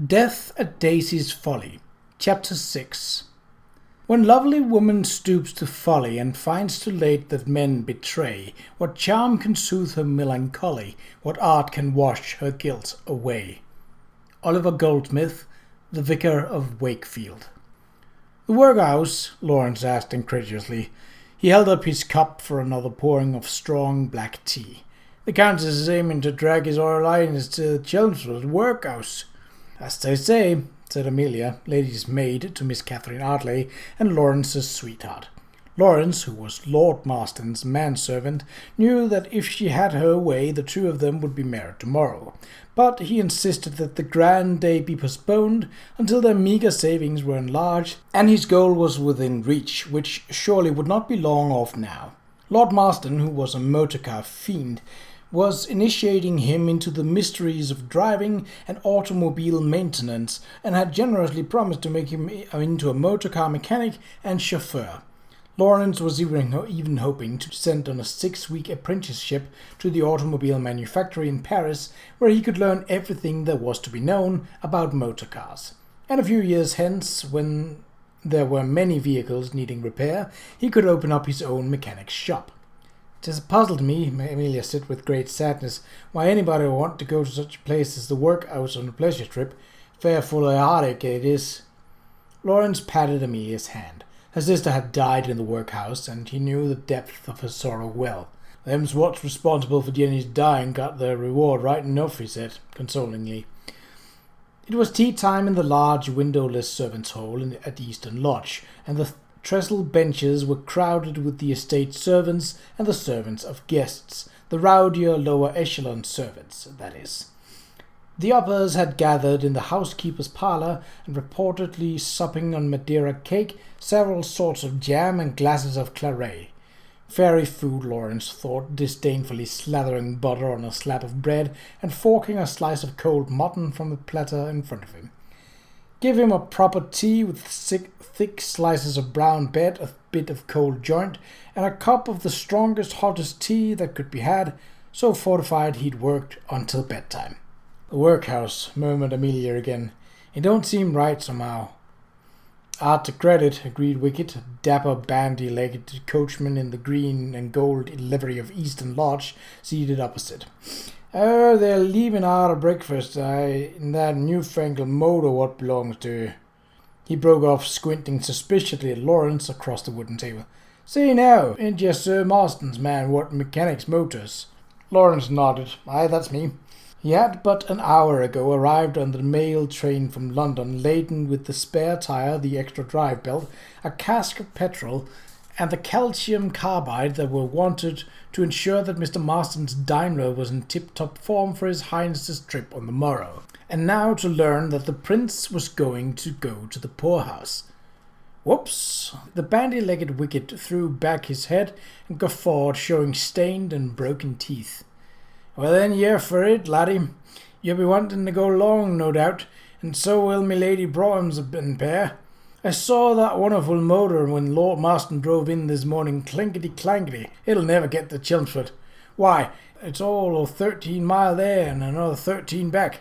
Death at Daisy's Folly, Chapter 6. When lovely woman stoops to folly, and finds too late that men betray, what charm can soothe her melancholy, what art can wash her guilt away? Oliver Goldsmith, The Vicar of Wakefield. The workhouse? Lawrence asked incredulously. He held up his cup for another pouring of strong black tea. The Countess is aiming to drag his Royal Highness to Chelmsford workhouse. As they say, said Amelia, lady's maid to Miss Catherine Artley, and Lawrence's sweetheart. Lawrence, who was Lord Marston's manservant, knew that if she had her way the two of them would be married tomorrow, but he insisted that the grand day be postponed until their meagre savings were enlarged, and his goal was within reach, which surely would not be long off now. Lord Marston, who was a motor-car fiend, was initiating him into the mysteries of driving and automobile maintenance, and had generously promised to make him into a motor-car mechanic and chauffeur. Lawrence was even hoping to send on a 6-week apprenticeship to the automobile manufactory in Paris, where he could learn everything there was to be known about motor cars. And a few years hence, when there were many vehicles needing repair, he could open up his own mechanic's shop. "It is a puzzle to me," Amelia said with great sadness, "why anybody would want to go to such a place as the workhouse on a pleasure trip. Fair full of heartache it is." Lawrence patted Amelia's hand. Her sister had died in the workhouse, and he knew the depth of her sorrow well. "Them's what's responsible for Jenny's dying got their reward right enough," he said, consolingly. It was tea time in the large windowless servants' hall at Eastern Lodge, and the trestle benches were crowded with the estate servants and the servants of guests, the rowdier lower echelon servants, that is. The uppers had gathered in the housekeeper's parlour, and reportedly supping on Madeira cake, several sorts of jam, and glasses of claret. Fairy food, Lawrence thought, disdainfully slathering butter on a slab of bread and forking a slice of cold mutton from the platter in front of him. Give him a proper tea with thick slices of brown bread, a bit of cold joint, and a cup of the strongest, hottest tea that could be had, so fortified he'd worked until bedtime. "The workhouse," murmured Amelia again. "It don't seem right somehow." "Art to credit," agreed Wicket, a dapper bandy-legged coachman in the green and gold livery of Eastern Lodge, seated opposite. They're leaving out of breakfast, in that newfangled motor what belongs to." He broke off, squinting suspiciously at Lawrence across the wooden table. "Say now, ain't you Sir Marston's man what mechanics motors?" Lawrence nodded. "Aye, that's me." He had but an hour ago arrived on the mail train from London, laden with the spare tire, the extra drive belt, a cask of petrol, and the calcium carbide that were wanted to ensure that Mr. Marston's Daimler was in tip-top form for his Highness's trip on the morrow, and now to learn that the Prince was going to go to the poorhouse. Whoops! The bandy-legged Wicket threw back his head and guffawed, showing stained and broken teeth. "Well then, ye're for it, laddie. You'll be wanting to go along, no doubt, and so will me Lady Brougham's and pair. I saw that wonderful motor when Lord Marston drove in this morning, clinkety-clankety. It'll never get to Chelmsford. Why, it's all of 13 mile there and another 13 back."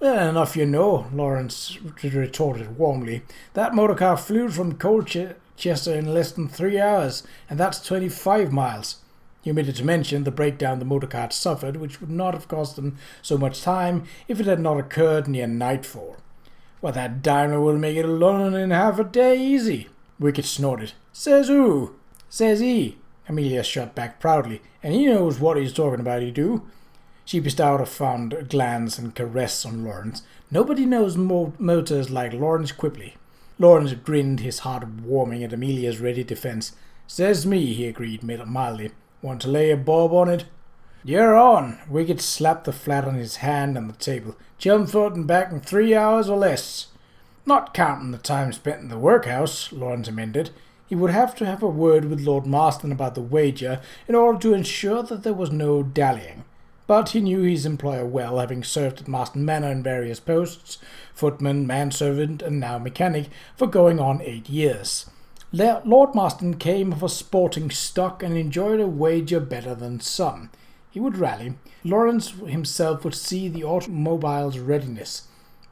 "Well enough you know," Lawrence retorted warmly. "That motor car flew from Colchester in less than 3 hours, and that's 25 miles. He omitted to mention the breakdown the motor car had suffered, which would not have cost them so much time if it had not occurred near nightfall. "Well, that Daimler will make it to London in half a day easy." Wicket snorted. "Says who?" "Says he," Amelia shot back proudly. "And he knows what he's talking about, he do." She bestowed a fond glance and caress on Lawrence. Nobody knows motors like Lawrence Quipley. Lawrence grinned, his heart warming at Amelia's ready defence. "Says me," he agreed mildly. "Want to lay a bob on it?" "You're on." Wicket slapped the flat on his hand on the table. "Chelmsford and back in 3 hours or less." "Not counting the time spent in the workhouse," Lawrence amended. He would have to have a word with Lord Marston about the wager in order to ensure that there was no dallying. But he knew his employer well, having served at Marston Manor in various posts, footman, manservant, and now mechanic, for going on 8 years. Lord Marston came of a sporting stock and enjoyed a wager better than some. He would rally. Lawrence himself would see the automobile's readiness.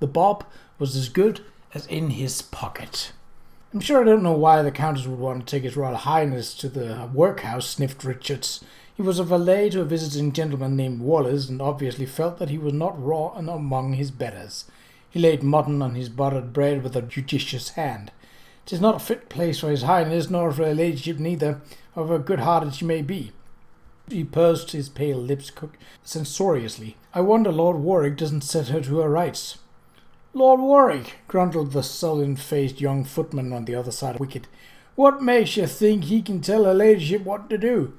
The bob was as good as in his pocket. "I'm sure I don't know why the Countess would want to take His Royal Highness to the workhouse," sniffed Richards. He was a valet to a visiting gentleman named Wallace, and obviously felt that he was not raw and among his betters. He laid mutton on his buttered bread with a judicious hand. "'Tis not a fit place for His Highness, nor for her ladyship neither, however good-hearted she may be." He pursed his pale lips censoriously. "I wonder Lord Warwick doesn't set her to her rights." "Lord Warwick," grunted the sullen-faced young footman on the other side of the wicket. "What makes you think he can tell her ladyship what to do?"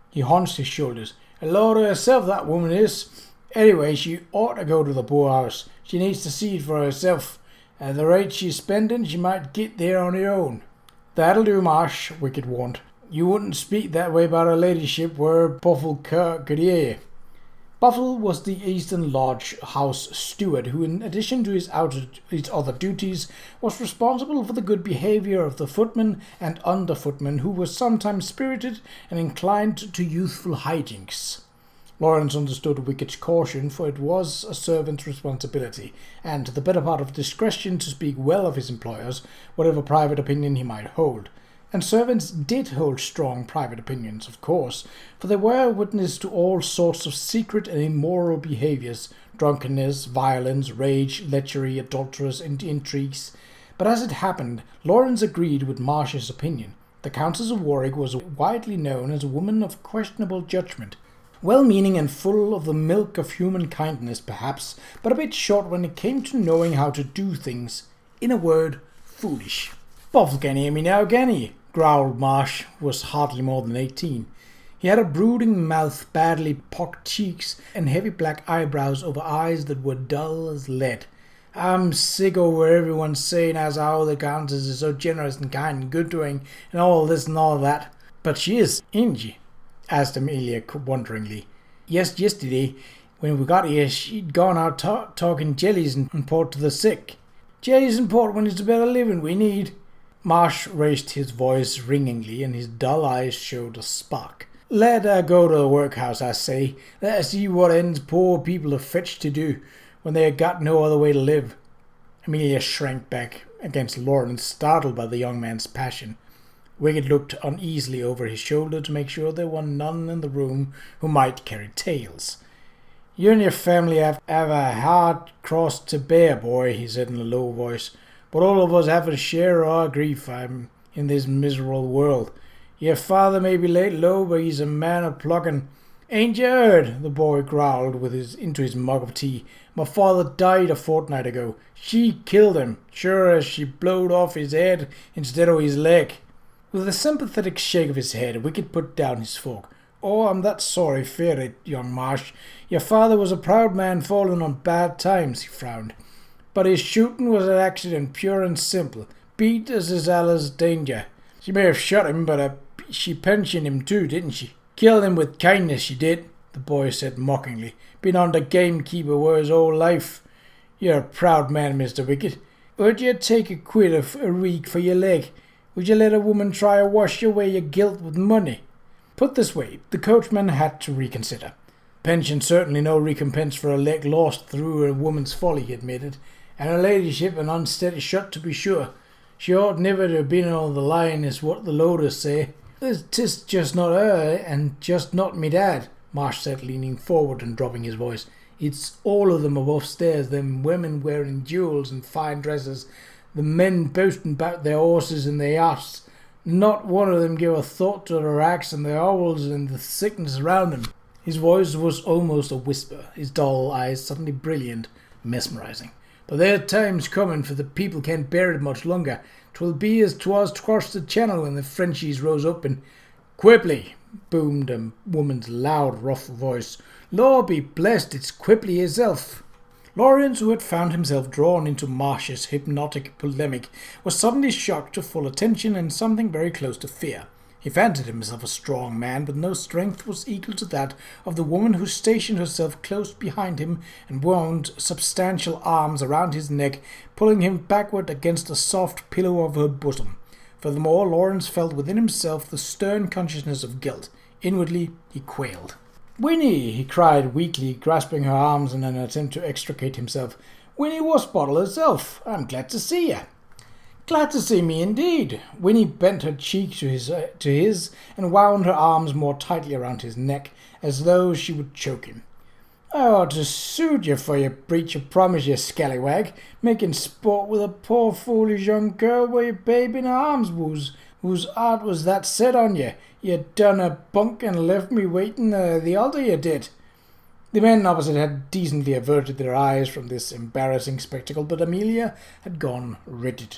He hunched his shoulders. "A law to herself, that woman is. Anyway, she ought to go to the poorhouse. She needs to see it for herself. At the rate she's spending, she might get there on her own." "That'll do, Marsh," Wicket warned. "You wouldn't speak that way about her ladyship where Buffle could hear you." Buffle was the Eastern Lodge house steward who, in addition to his other duties, was responsible for the good behaviour of the footmen and under-footmen, who were sometimes spirited and inclined to youthful hijinks. Lawrence understood Wicket's caution, for it was a servant's responsibility, and the better part of discretion, to speak well of his employers, whatever private opinion he might hold. And servants did hold strong private opinions, of course, for they were witness to all sorts of secret and immoral behaviours, drunkenness, violence, rage, lechery, adulterous intrigues. But as it happened, Lawrence agreed with Marsh's opinion. The Countess of Warwick was widely known as a woman of questionable judgment, well-meaning and full of the milk of human kindness, perhaps, but a bit short when it came to knowing how to do things. In a word, foolish. "Buffle can hear me now, can he?" growled Marsh, who was hardly more than 18. He had a brooding mouth, badly pocked cheeks, and heavy black eyebrows over eyes that were dull as lead. "I'm sick over everyone saying as how the Countess is so generous and kind and good to him, and all this and all that." "But she is, ain't she?" asked Amelia wonderingly. "Yes, yesterday, when we got here, she'd gone out talking jellies and port to the sick." "Jellies and port when it's a better living we need." Marsh raised his voice ringingly, and his dull eyes showed a spark. "Let her go to the workhouse, I say. Let her see what ends poor people are fetched to do, when they have got no other way to live." Amelia shrank back against Lawrence, startled by the young man's passion. Wicket looked uneasily over his shoulder to make sure there were none in the room who might carry tales. "You and your family have a hard cross to bear, boy," he said in a low voice. "But all of us have a share of our grief in this miserable world. Your father may be laid low, but he's a man of plucking." "Ain't you heard?" the boy growled into his mug of tea. "My father died a fortnight ago. She killed him, sure as she blowed off his head instead of his leg." With a sympathetic shake of his head, Wicket put down his fork. "Oh, I'm that sorry for it, young Marsh. Your father was a proud man fallen on bad times," he frowned. "But his shooting was an accident, pure and simple. Beat as is Allah's danger. She may have shot him, but she pensioned him too, didn't she?" "Killed him with kindness, she did," the boy said mockingly. "Been under gamekeeper were his whole life. You're a proud man, Mr. Wicket. Would you take a quid a week for your leg? Would you let a woman try to wash away your guilt with money?" Put this way, the coachman had to reconsider. "Pension certainly no recompense for a leg lost through a woman's folly," he admitted. "And her ladyship an unsteady shot, to be sure. She ought never to have been on the line, is what the loaders say." "'Tis just not her, and just not me dad," Marsh said, leaning forward and dropping his voice. "It's all of them above stairs, them women wearing jewels and fine dresses, the men boasting about their horses and their yachts. Not one of them give a thought to the racks and the owls and the sickness around them." His voice was almost a whisper, his dull eyes suddenly brilliant, mesmerizing. "But their time's coming, for the people can't bear it much longer. 'Twill be as 'twas across the channel when the Frenchies rose up and—" "Quipley!" boomed a woman's loud, rough voice. "Lord be blessed, it's Quipley hisself." Lawrence, who had found himself drawn into Marsh's hypnotic polemic, was suddenly shocked to full attention and something very close to fear. He fancied himself a strong man, but no strength was equal to that of the woman who stationed herself close behind him and wound substantial arms around his neck, pulling him backward against the soft pillow of her bosom. Furthermore, Lawrence felt within himself the stern consciousness of guilt. Inwardly, he quailed. "Winnie!" he cried weakly, grasping her arms in an attempt to extricate himself. Winnie Wasbottle herself. I'm glad to see you. Glad to see me indeed. Winnie bent her cheek to his and wound her arms more tightly around his neck, as though she would choke him. I ought to suit you for your breach of promise, you scallywag, making sport with a poor foolish young girl while your babe in her arms whose heart was that set on you. You done a bunk and left me waiting the altar, you did. The men opposite had decently averted their eyes from this embarrassing spectacle, but Amelia had gone rigid.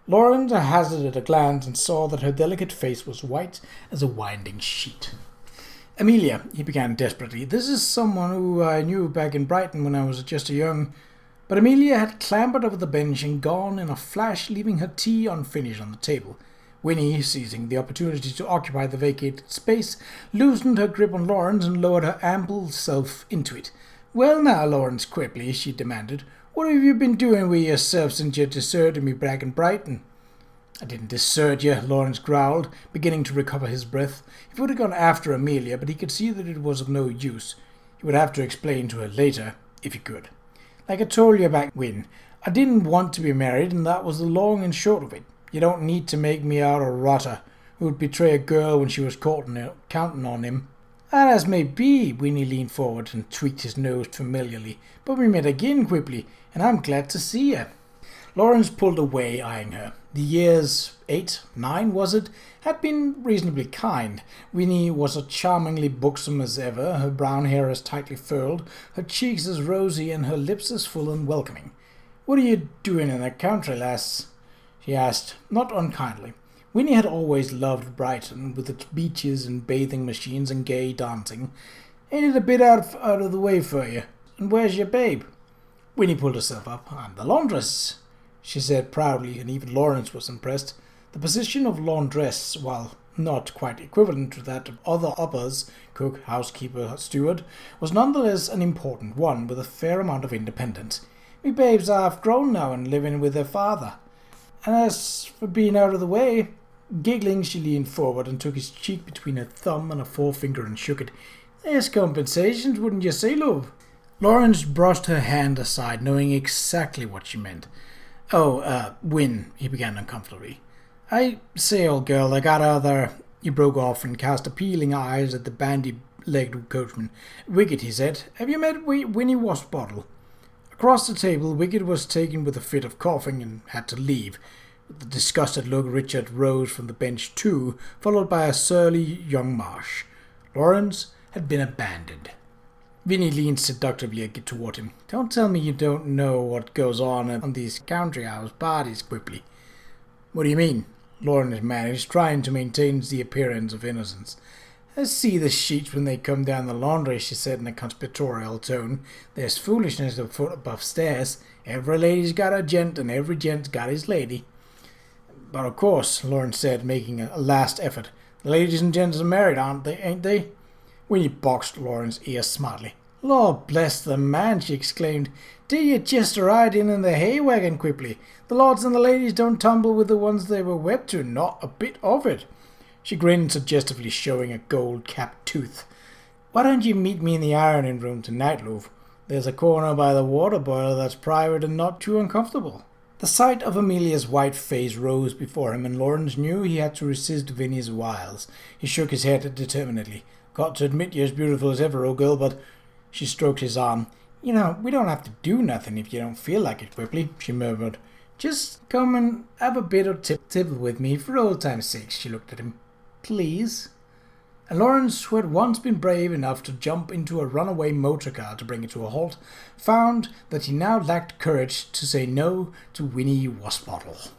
Lawrence hazarded a glance and saw that her delicate face was white as a winding sheet. Amelia, he began desperately, this is someone who I knew back in Brighton when I was just a young... But Amelia had clambered over the bench and gone in a flash, leaving her tea unfinished on the table. Winnie, seizing the opportunity to occupy the vacated space, loosened her grip on Lawrence and lowered her ample self into it. Well now, Lawrence Quipley, she demanded, what have you been doing with yourself since you deserted me back in Brighton? I didn't desert you, Lawrence growled, beginning to recover his breath. He would have gone after Amelia, but he could see that it was of no use. He would have to explain to her later, if he could. Like I told you back when, I didn't want to be married, and that was the long and short of it. You don't need to make me out a rotter who would betray a girl when she was counting on him. And as may be, Winnie leaned forward and tweaked his nose familiarly. But we met again, Quipley, and I'm glad to see you. Lawrence pulled away, eyeing her. The years 8, 9, was it, had been reasonably kind. Winnie was as charmingly buxom as ever, her brown hair as tightly furled, her cheeks as rosy and her lips as full and welcoming. What are you doing in the country, lass? She asked, not unkindly. Winnie had always loved Brighton, with its beaches and bathing machines and gay dancing. Ain't it a bit out of the way for you? And where's your babe? Winnie pulled herself up. I'm the laundress, she said proudly, and even Lawrence was impressed. The position of laundress, while not quite equivalent to that of other uppers, cook, housekeeper, steward, was nonetheless an important one, with a fair amount of independence. Me babes are half grown now and living with their father. And as for being out of the way... Giggling, she leaned forward and took his cheek between her thumb and a forefinger and shook it. There's compensations, wouldn't you say, love? Lawrence brushed her hand aside, knowing exactly what she meant. Win, he began uncomfortably. I say, old girl, I got other... He broke off and cast appealing eyes at the bandy-legged coachman. Wicket, he said, have you met Winnie Wasbottle? Across the table, Wicket was taken with a fit of coughing and had to leave. With a disgusted look, Richard rose from the bench too, followed by a surly young Marsh. Lawrence had been abandoned. Vinny leaned seductively toward him. Don't tell me you don't know what goes on these country house parties, Quipley. What do you mean? Lawrence managed, trying to maintain the appearance of innocence. I see the sheets when they come down the laundry, she said in a conspiratorial tone. There's foolishness afoot above stairs. Every lady's got a gent, and every gent's got his lady. But of course, Lawrence said, making a last effort. The ladies and gents are married, aren't they, ain't they? Winnie boxed Lawrence's ear smartly. Lord bless the man, she exclaimed. Do you just ride in the hay wagon, Quipley? The lords and the ladies don't tumble with the ones they were wed to, not a bit of it. She grinned suggestively, showing a gold-capped tooth. Why don't you meet me in the ironing room tonight, love? There's a corner by the water boiler that's private and not too uncomfortable. The sight of Amelia's white face rose before him, and Lawrence knew he had to resist Vinny's wiles. He shook his head determinedly. Got to admit you're as beautiful as ever, old girl, but... She stroked his arm. You know, we don't have to do nothing if you don't feel like it, Quipley, she murmured. Just come and have a bit of tipple with me for old time's sake, she looked at him. Please? And Lawrence, who had once been brave enough to jump into a runaway motor car to bring it to a halt, found that he now lacked courage to say no to Winnie Wasbottle.